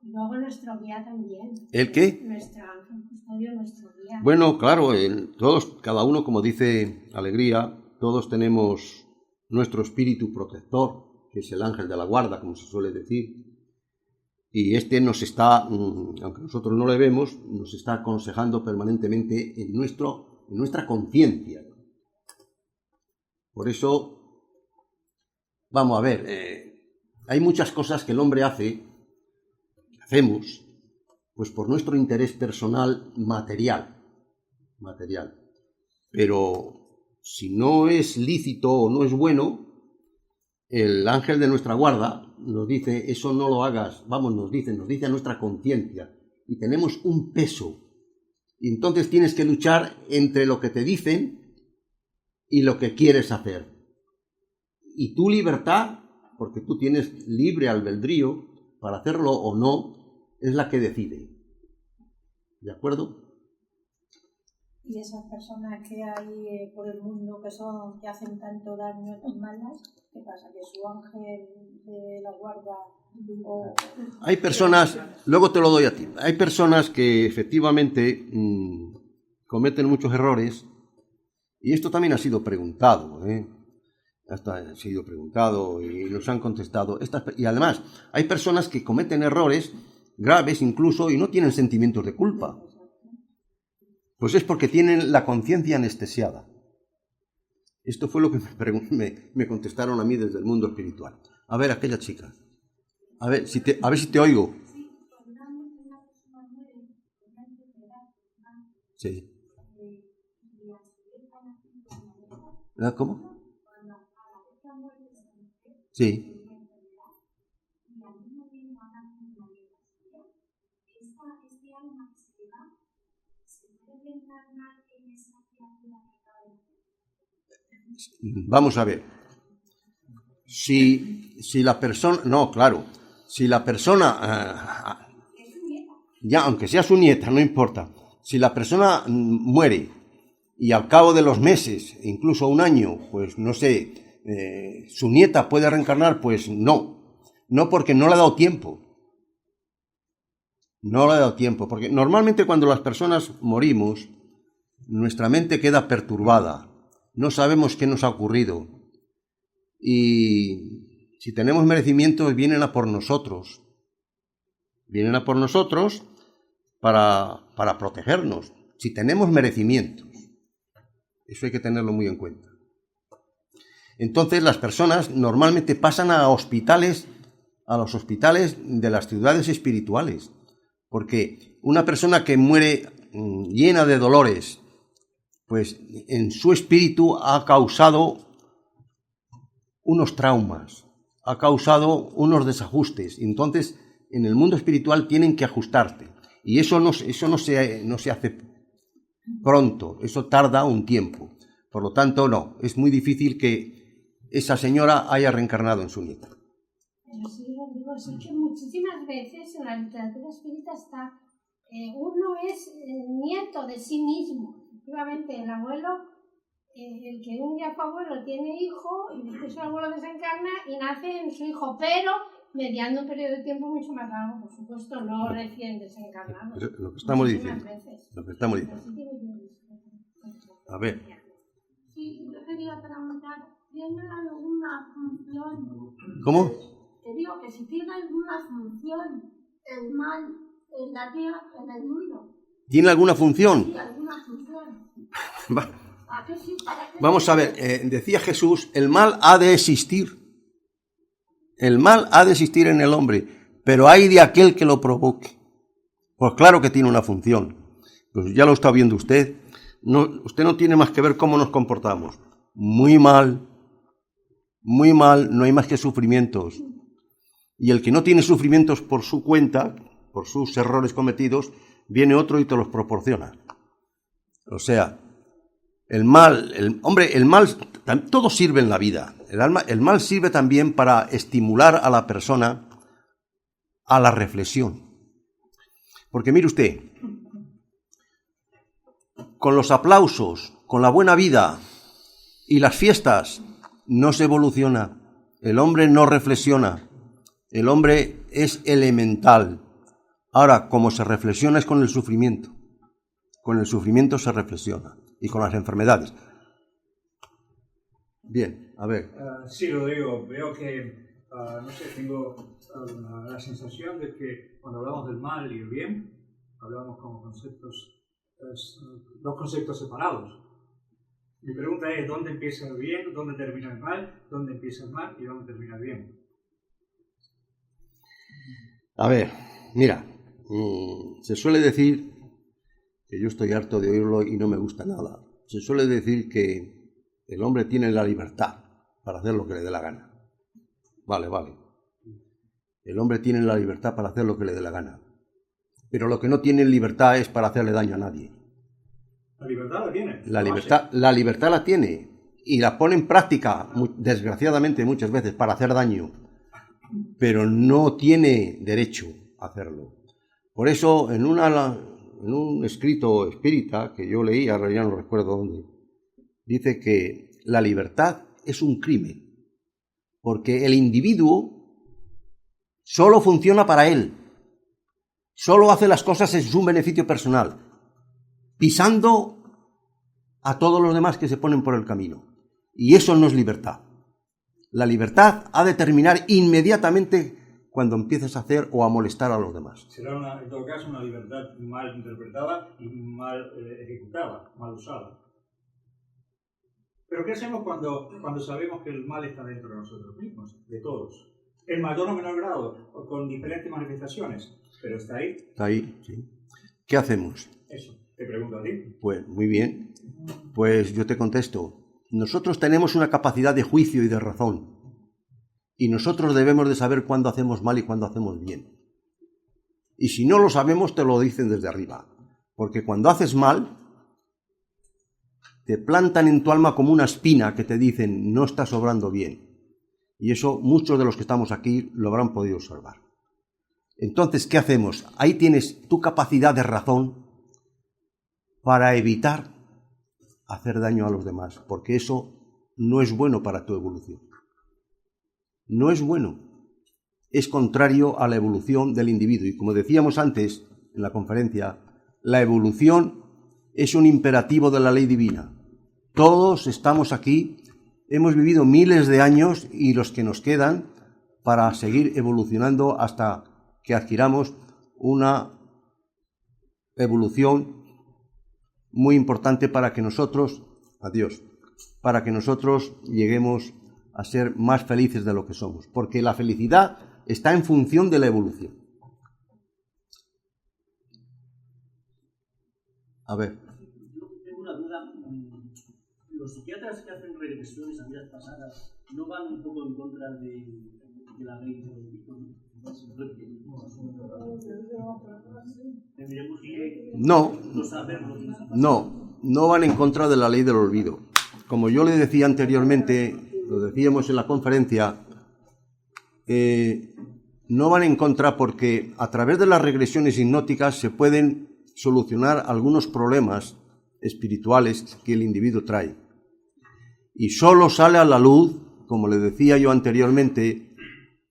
Y luego nuestro guía también. ¿El qué? Nuestro ángel custodio, nuestro guía. Bueno, claro, todos, cada uno, como dice Alegría, todos tenemos nuestro espíritu protector, que es el ángel de la guarda, como se suele decir. Y este nos está, aunque nosotros no le vemos, nos está aconsejando permanentemente en nuestra conciencia. Por eso, vamos a ver, hay muchas cosas que el hombre hacemos, pues por nuestro interés personal material. Pero si no es lícito o no es bueno, el ángel de nuestra guarda nos dice, eso no lo hagas, nos dice a nuestra conciencia, y tenemos un peso. Y entonces tienes que luchar entre lo que te dicen y lo que quieres hacer. Y tu libertad, porque tú tienes libre albedrío para hacerlo o no, es la que decide. ¿De acuerdo? Y esas personas que hay por el mundo que hacen tanto daño, tan malas, ¿qué pasa? ¿Que su ángel de la guarda o...? Hay personas, luego te lo doy a ti, hay personas que efectivamente cometen muchos errores, y esto también ha sido preguntado, hasta ha sido preguntado y nos han contestado. Y además, hay personas que cometen errores graves incluso y no tienen sentimientos de culpa. Pues es porque tienen la conciencia anestesiada. Esto fue lo que me contestaron a mí desde el mundo espiritual. A ver, aquella chica. A ver si te oigo. Sí. ¿Cómo? Sí. Vamos a ver. Si la persona... No, claro. Si la persona... ya, aunque sea su nieta, no importa. Si la persona muere y al cabo de los meses, incluso un año, pues no sé, su nieta puede reencarnar, pues no. No, porque no le ha dado tiempo. No le ha dado tiempo. Porque normalmente cuando las personas morimos, nuestra mente queda perturbada. No sabemos qué nos ha ocurrido. Y si tenemos merecimientos, vienen a por nosotros. Vienen a por nosotros para protegernos. Si tenemos merecimientos. Eso hay que tenerlo muy en cuenta. Entonces las personas normalmente pasan a los hospitales de las ciudades espirituales. Porque una persona que muere llena de dolores, pues en su espíritu ha causado unos traumas, ha causado unos desajustes. Entonces, en el mundo espiritual tienen que ajustarte. Y eso no se hace pronto, eso tarda un tiempo. Por lo tanto, no, es muy difícil que esa señora haya reencarnado en su nieta. Pero sí, digo, sí que muchísimas veces en la literatura espírita está, uno es nieto de sí mismo. Efectivamente, el abuelo, el que un día fue abuelo tiene hijo y después el abuelo desencarna y nace en su hijo, pero mediante un periodo de tiempo mucho más largo, por supuesto, no recién desencarnado. Lo que estamos diciendo. A ver. Sí, yo quería preguntar, ¿tiene alguna función? ¿Cómo? Te digo que si tiene alguna función el mal en la tierra, en el mundo. ¿Tiene alguna función? Sí, alguna función. ¿Para qué sí? ¿Para qué? Vamos a ver, decía Jesús, el mal ha de existir. El mal ha de existir en el hombre, pero hay de aquel que lo provoque. Pues claro que tiene una función. Pues ya lo está viendo usted. Usted no tiene más que ver cómo nos comportamos. Muy mal, no hay más que sufrimientos. Y el que no tiene sufrimientos por su cuenta, por sus errores cometidos, viene otro y te los proporciona. O sea, el mal, todo sirve en la vida. El mal sirve también para estimular a la persona a la reflexión. Porque mire usted, con los aplausos, con la buena vida y las fiestas no se evoluciona. El hombre no reflexiona. El hombre es elemental. Ahora, como se reflexiona es con el sufrimiento. Con el sufrimiento se reflexiona. Y con las enfermedades. Bien, a ver. Sí, lo digo. Veo que, no sé, tengo la sensación de que cuando hablamos del mal y el bien, hablamos como conceptos, dos conceptos separados. Mi pregunta es, ¿dónde empieza el bien? ¿Dónde termina el mal? ¿Dónde empieza el mal? ¿Y dónde termina el bien? A ver, mira, se suele decir, que yo estoy harto de oírlo y no me gusta nada, se suele decir que el hombre tiene la libertad para hacer lo que le dé la gana. Vale. El hombre tiene la libertad para hacer lo que le dé la gana. Pero lo que no tiene libertad es para hacerle daño a nadie. La libertad la tiene. La libertad la tiene y la pone en práctica, desgraciadamente muchas veces, para hacer daño. Pero no tiene derecho a hacerlo. Por eso, en un escrito espírita que yo leí, ahora ya no recuerdo dónde, dice que la libertad es un crimen, porque el individuo solo funciona para él, solo hace las cosas en su beneficio personal, pisando a todos los demás que se ponen por el camino. Y eso no es libertad. La libertad ha de terminar inmediatamente cuando empieces a hacer o a molestar a los demás. Será en todo caso una libertad mal interpretada y mal ejecutada, mal usada. Pero ¿qué hacemos cuando sabemos que el mal está dentro de nosotros mismos, de todos? En mayor o menor grado, o con diferentes manifestaciones, pero está ahí. Está ahí, sí. ¿Qué hacemos? Eso, te pregunto a ti. Pues muy bien, pues yo te contesto. Nosotros tenemos una capacidad de juicio y de razón. Y nosotros debemos de saber cuándo hacemos mal y cuándo hacemos bien. Y si no lo sabemos, te lo dicen desde arriba. Porque cuando haces mal, te plantan en tu alma como una espina que te dicen, no estás obrando bien. Y eso muchos de los que estamos aquí lo habrán podido observar. Entonces, ¿qué hacemos? Ahí tienes tu capacidad de razón para evitar hacer daño a los demás, porque eso no es bueno para tu evolución. No es bueno. Es contrario a la evolución del individuo. Y como decíamos antes en la conferencia, la evolución es un imperativo de la ley divina. Todos estamos aquí, hemos vivido miles de años y los que nos quedan para seguir evolucionando hasta que adquiramos una evolución muy importante para que nosotros, para que nosotros lleguemos a ser más felices de lo que somos, porque la felicidad está en función de la evolución. A ver. Yo tengo una duda. Los psiquiatras que hacen regresiones a vidas pasadas no van un poco en contra de la ley de los hijos. No van en contra de la ley del olvido. Como yo le decía anteriormente, lo decíamos en la conferencia, no van en contra porque a través de las regresiones hipnóticas se pueden solucionar algunos problemas espirituales que el individuo trae. Y solo sale a la luz, como le decía yo anteriormente,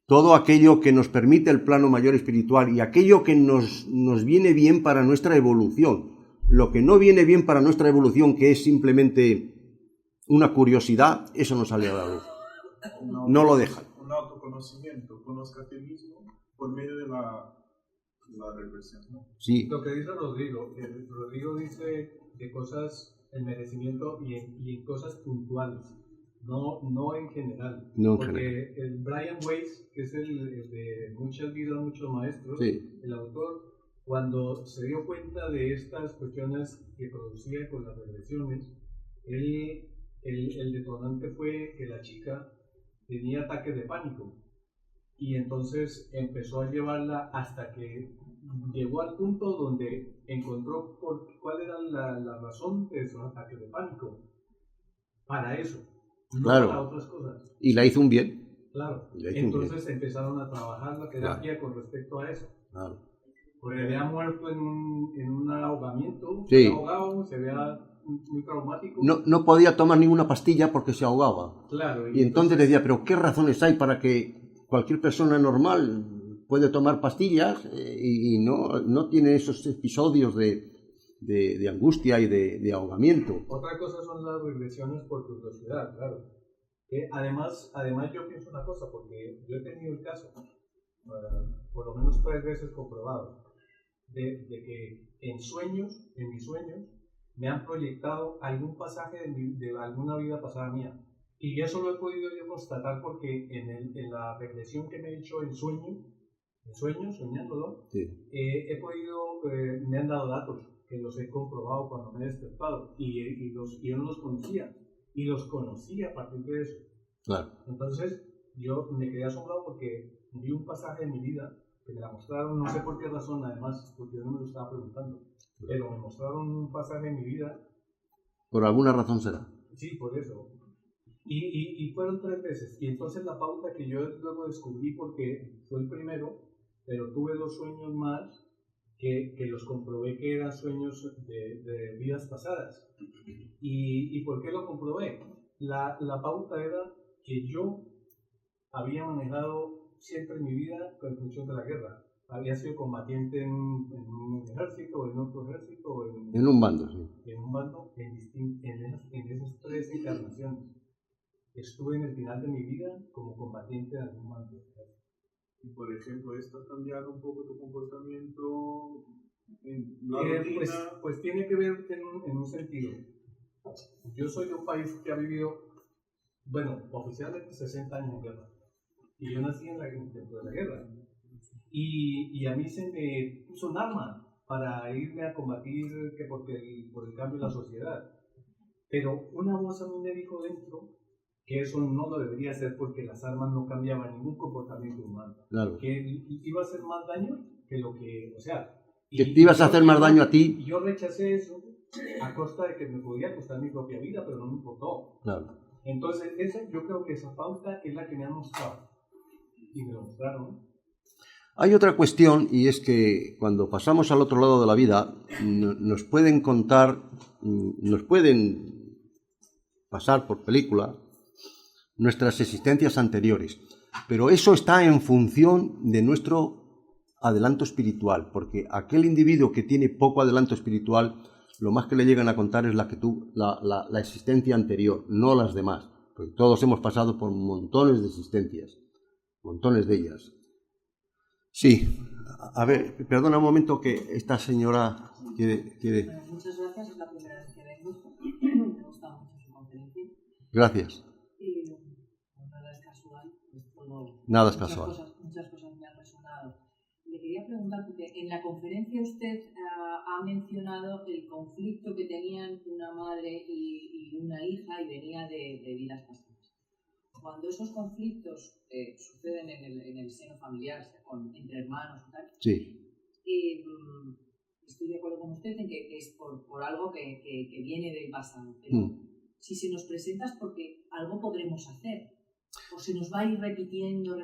todo aquello que nos permite el plano mayor espiritual y aquello que nos viene bien para nuestra evolución. Lo que no viene bien para nuestra evolución, que es simplemente una curiosidad, eso no sale a la luz. No lo dejan. Un autoconocimiento, conozca a ti mismo por medio de la regresión, ¿no? Sí. Lo que dice Rodrigo dice de cosas, el merecimiento y en cosas puntuales. No en general. No en porque general. el Brian Weiss, que es el de Muchas vidas, muchos maestros, Sí. el autor, cuando se dio cuenta de estas cuestiones que producía con las regresiones, el detonante fue que la chica tenía ataques de pánico y entonces empezó a llevarla hasta que llegó al punto donde encontró cuál era la razón de esos ataques de pánico. Para eso. No Claro. para otras cosas. Y la hizo un bien. Claro. Y la hizo un Entonces empezaron a trabajar la terapia con respecto a eso. Claro. Porque había muerto en un ahogamiento, Sí. ahogado, se veía muy traumático. No podía tomar ninguna pastilla porque se ahogaba. Claro, Y entonces decía, pero ¿qué razones hay para que cualquier persona normal puede tomar pastillas y no tiene esos episodios de angustia y de ahogamiento? Otra cosa son las regresiones por curiosidad, claro. Además yo pienso una cosa, porque yo he tenido el caso, por lo menos 3 veces comprobado, de que en mis sueños, me han proyectado algún pasaje de alguna vida pasada mía. Y eso lo he podido yo constatar porque en la regresión que me he hecho en sueños, soñándolo, Sí. me han dado datos que los he comprobado cuando me he despertado y yo no los conocía. Y los conocí a partir de eso. Claro. Entonces yo me quedé asombrado porque vi un pasaje en mi vida que me la mostraron, no sé por qué razón además, porque yo no me lo estaba preguntando, pero me mostraron un pasaje en mi vida. Por alguna razón será. Sí, por eso. Y fueron 3 veces. Y entonces la pauta que yo luego descubrí, porque fue el primero, pero tuve 2 sueños más que los comprobé que eran sueños de vidas pasadas. ¿Y por qué lo comprobé? La pauta era que yo había manejado siempre en mi vida en función de la guerra. Había sido combatiente en un ejército, en otro ejército, en un bando, sí. En un bando, en esas 3 encarnaciones. Estuve en el final de mi vida como combatiente en algún bando. Y por ejemplo, ¿esto ha cambiado un poco tu comportamiento en la rutina? Pues tiene que ver en un sentido. Yo soy de un país que ha vivido, bueno, oficialmente 60 años en guerra. Y yo nací dentro de la guerra. Y a mí se me puso un arma para irme a combatir por el cambio de la sociedad. Pero una voz a mí me dijo dentro que eso no lo debería hacer porque las armas no cambiaban ningún comportamiento humano. Claro. Que iba a hacer más daño que lo que, o sea... Que te ibas a hacer más daño a ti. Y yo rechacé eso a costa de que me podía costar mi propia vida, pero no me importó. Claro. Entonces, yo creo que esa pauta es la que me han mostrado. Y me lo mostraron. Hay otra cuestión, y es que cuando pasamos al otro lado de la vida, nos pueden contar, nos pueden pasar por película nuestras existencias anteriores, pero eso está en función de nuestro adelanto espiritual, porque aquel individuo que tiene poco adelanto espiritual, lo más que le llegan a contar es la existencia anterior, no las demás, porque todos hemos pasado por montones de existencias, montones de ellas. Sí, a ver, perdona un momento que esta señora quiere... Bueno, muchas gracias, es la primera vez que vengo, me gusta mucho su conferencia. Gracias. Nada es casual, pues todo, nada es casual. Muchas cosas me han resonado. Le quería preguntar, porque en la conferencia usted ha mencionado el conflicto que tenían una madre y una hija y venía de vidas pasadas. Cuando esos conflictos suceden en el seno familiar, entre hermanos y tal, sí. Estoy de acuerdo con usted en que es por algo que viene del pasado, pero si se nos presenta es porque algo podremos hacer, o se nos va a ir repitiendo,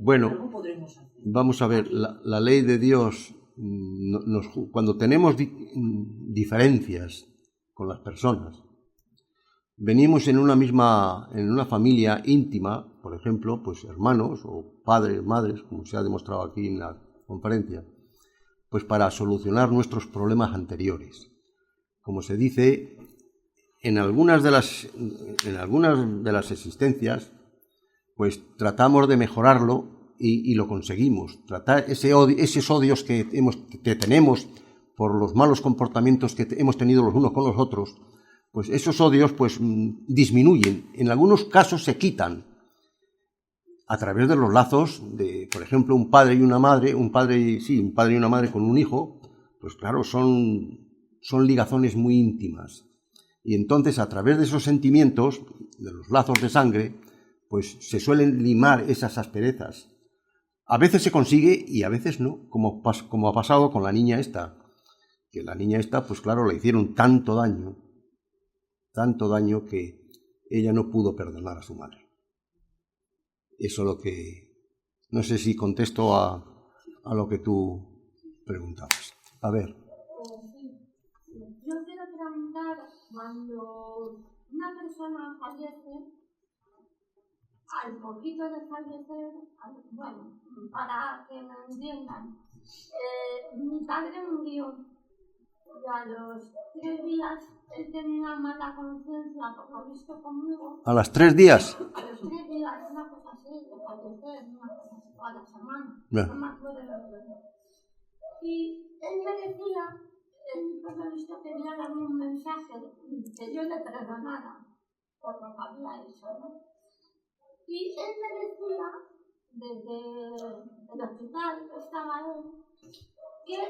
bueno, algo podremos hacer. Vamos a ver, la ley de Dios, cuando tenemos diferencias con las personas, venimos en una familia íntima, por ejemplo, pues hermanos o padres, madres, como se ha demostrado aquí en la conferencia, pues para solucionar nuestros problemas anteriores. Como se dice, en algunas de las existencias, pues tratamos de mejorarlo y lo conseguimos. Tratar esos odios que tenemos por los malos comportamientos que hemos tenido los unos con los otros, pues esos odios pues disminuyen. En algunos casos se quitan a través de los lazos de, por ejemplo, un padre y una madre, un padre y una madre con un hijo, pues claro, son ligazones muy íntimas. Y entonces, a través de esos sentimientos, de los lazos de sangre, pues se suelen limar esas asperezas. A veces se consigue y a veces no, como ha pasado con la niña esta. Que la niña esta, pues claro, le hicieron tanto daño que ella no pudo perdonar a su madre. Eso es lo que... No sé si contesto a lo que tú preguntabas. A ver. Yo quiero preguntar, cuando una persona fallece, al poquito de fallecer, bueno, para que me entiendan, mi padre murió y a los 3 días él tenía mala conciencia, por lo visto conmigo. ¿A los 3 días? A los 3 días, una cosa así, de fallecer, una cosa así, a la semana, Yeah. no me acuerdo de lo. Y él me decía, él por lo visto quería darme un mensaje, que yo le perdonara por lo que había hecho, ¿no? Y él me decía, desde el hospital que estaba él, que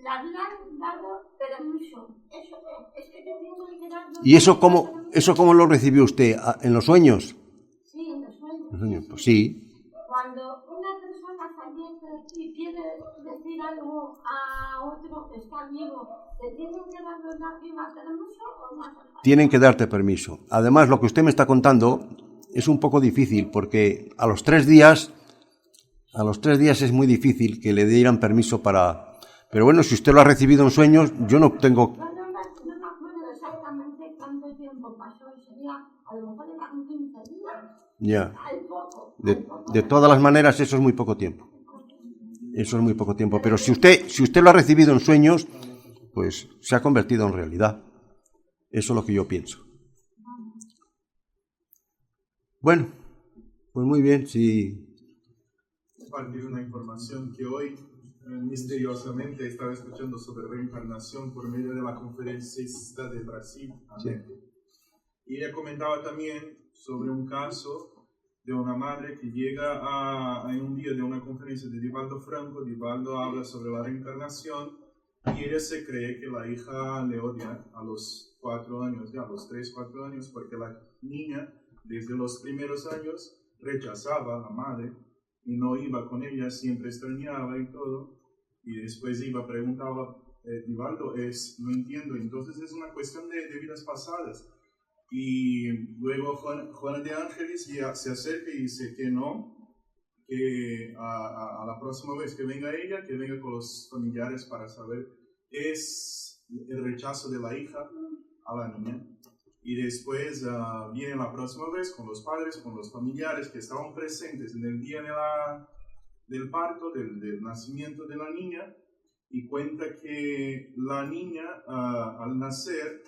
le habían dado permiso. Eso es que te tengo que dar... ¿Y eso cómo lo recibió usted? ¿En los sueños? Sí, en los sueños. ¿En los sueños? Pues sí. Cuando una persona fallece y quiere decir algo a otro que está vivo, ¿le tienen que dar los de arriba permiso o no hace falta? Tienen que darte permiso. Además, lo que usted me está contando es un poco difícil, porque a los 3 días es muy difícil que le dieran permiso para... Pero bueno, si usted lo ha recibido en sueños, yo no tengo... No me acuerdo exactamente cuánto tiempo pasó, sería, a lo mejor eran 15 días. Ya. Al poco. De todas las maneras, eso es muy poco tiempo. Eso es muy poco tiempo. Pero si usted lo ha recibido en sueños, pues se ha convertido en realidad. Eso es lo que yo pienso. Bueno, pues muy bien, sí. Compartir una información que hoy misteriosamente estaba escuchando sobre reencarnación por medio de la conferencista de Brasil, Anete. Y ella comentaba también sobre un caso de una madre que llega en un día de una conferencia de Divaldo Franco. Divaldo habla sobre la reencarnación y ella se cree que la hija le odia a los 4 años, ya a los 3, 4 años, porque la niña desde los primeros años rechazaba a la madre y no iba con ella, siempre extrañaba y todo. Y después iba, preguntaba, Divaldo, no entiendo. Entonces es una cuestión de vidas pasadas. Y luego Juana de Ángeles ya se acerca y dice que no, que a la próxima vez que venga ella, que venga con los familiares para saber qué es el rechazo de la hija a la niña. Y después viene la próxima vez con los padres, con los familiares que estaban presentes en el día del parto, del nacimiento de la niña, y cuenta que la niña al nacer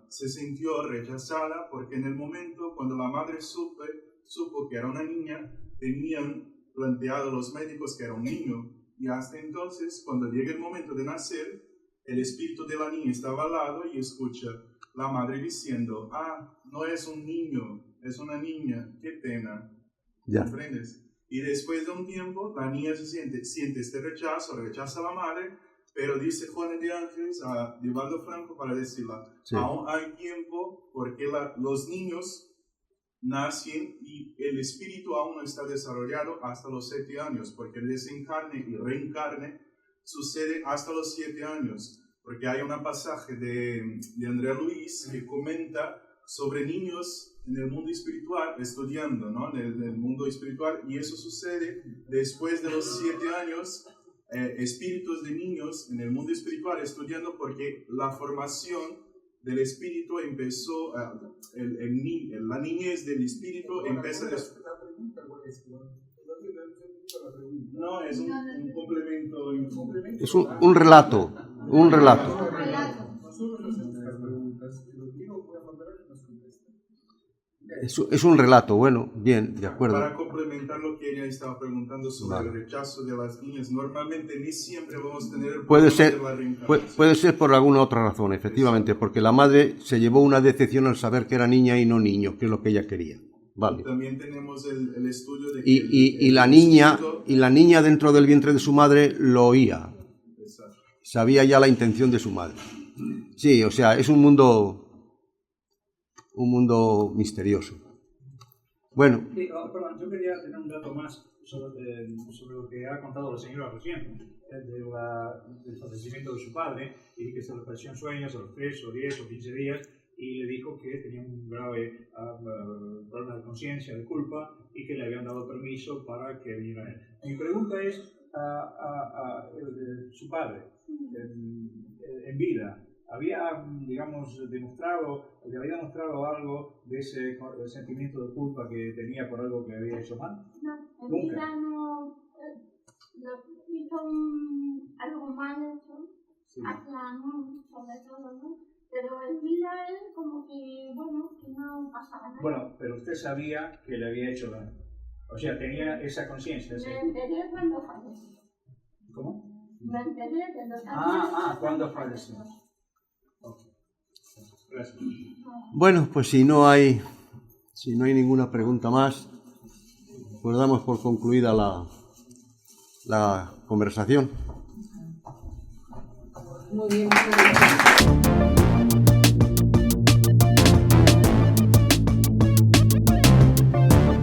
se sintió rechazada porque en el momento cuando la madre supo que era una niña, tenían planteado los médicos que era un niño, y hasta entonces cuando llega el momento de nacer, el espíritu de la niña estaba al lado y escucha la madre diciendo, no es un niño, es una niña, qué pena. Ya. ¿Comprendes? Y después de un tiempo, la niña siente este rechaza a la madre, pero dice Juana de Ángeles a Divaldo Franco para decirla, Sí. Aún hay tiempo porque los niños nacen y el espíritu aún no está desarrollado hasta los 7 años, porque el desencarne y reencarne sucede hasta los 7 años. Porque hay un pasaje de Andrea Luis que comenta sobre niños en el mundo espiritual, estudiando, ¿no? en el mundo espiritual, y eso sucede después de los 7 años, espíritus de niños en el mundo espiritual estudiando, porque la formación del espíritu empezó, la niñez del espíritu empieza después. No, es un complemento. Es un relato. Un relato. Es un relato, bueno, bien, de acuerdo. Para complementar lo que ella estaba preguntando sobre el rechazo de las niñas, normalmente ni siempre vamos a tener el Puede problema ser, de la reencarnación. puede ser por alguna otra razón, efectivamente, porque la madre se llevó una decepción al saber que era niña y no niño, que es lo que ella quería. Vale. También tenemos el estudio de que Y la niña dentro del vientre de su madre lo oía. Sabía ya la intención de su madre. Sí, o sea, es un mundo misterioso. Bueno. Sí, perdón, yo quería tener un dato más sobre lo que ha contado la señora recién, del fallecimiento de su padre, y que se le apareció en sueños a los 3 o 10 o 15 días, y le dijo que tenía un grave problema de conciencia, de culpa, y que le habían dado permiso para que viniera él. Mi pregunta es, su padre en vida había, digamos, le había demostrado algo de ese sentimiento de culpa que tenía por algo que había hecho mal? No, en Nunca. vida no hizo algo mal hecho, Sí. no, sobre todo, ¿no? Pero en vida él como que, bueno, que no pasaba nada. Bueno, pero usted sabía que le había hecho daño. O sea, tenía esa conciencia. ¿Sí? Me enteré cuando falleció. ¿Cómo? Me enteré de los ¿Cuándo falleció? Okay. Gracias. Bueno, pues si no hay ninguna pregunta más, pues damos por concluida la conversación. Muy bien, muy bien.